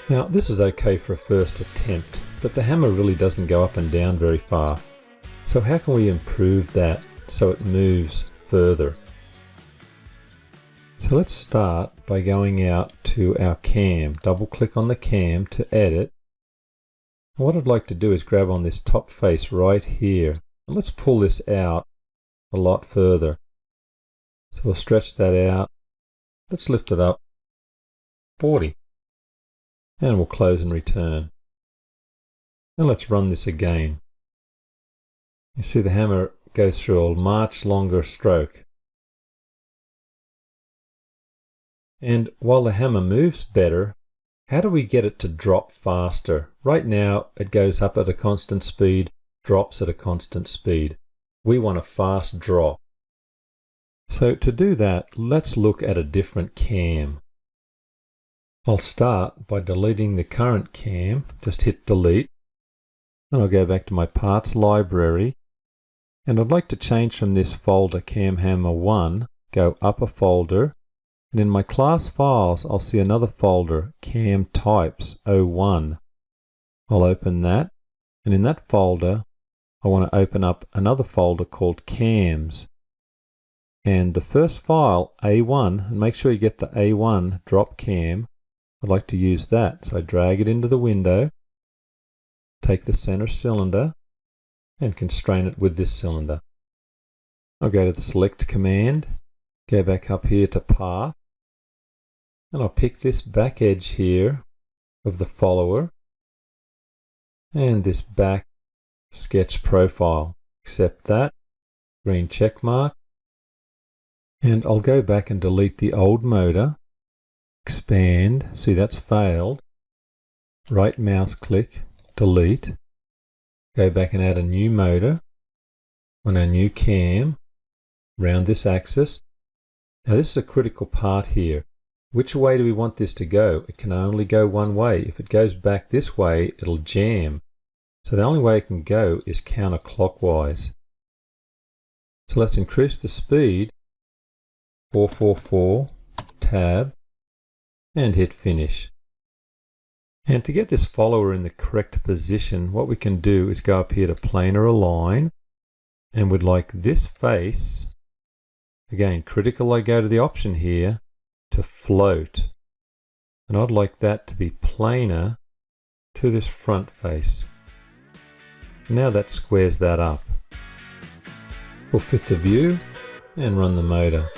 Now this is okay for a first attempt, but the hammer really doesn't go up and down very far. So how can we improve that so it moves further? So let's start by going out to our cam. Double click on the cam to edit. And what I'd like to do is grab on this top face right here. And let's pull this out a lot further. So we'll stretch that out. Let's lift it up 40. And we'll close and return. And let's run this again. You see the hammer goes through a much longer stroke. And while the hammer moves better, how do we get it to drop faster? Right now it goes up at a constant speed, drops at a constant speed. We want a fast drop. So to do that, let's look at a different cam. I'll start by deleting the current cam. Just hit delete. Then I'll go back to my parts library. And I'd like to change from this folder CamHammer1, go up a folder. And in my class files, I'll see another folder, Cam Types 01. I'll open that. And in that folder, I want to open up another folder called Cams. And the first file, A1, and make sure you get the A1 drop cam. I'd like to use that. So I drag it into the window, take the center cylinder, and constrain it with this cylinder. I'll go to the select command, go back up here to path, and I'll pick this back edge here of the follower and this back sketch profile. Accept that, green check mark, and I'll go back and delete the old motor, expand, see that's failed, right mouse click, delete, go back and add a new motor on our new cam, round this axis. Now this is a critical part here. Which way do we want this to go? It can only go one way. If it goes back this way, it'll jam. So the only way it can go is counterclockwise. So let's increase the speed, 444, tab, and hit finish. And to get this follower in the correct position, what we can do is go up here to planar align, and we'd like this face, again critical, I go to the option here, to float. And I'd like that to be planar to this front face. Now that squares that up. We'll fit the view and run the motor.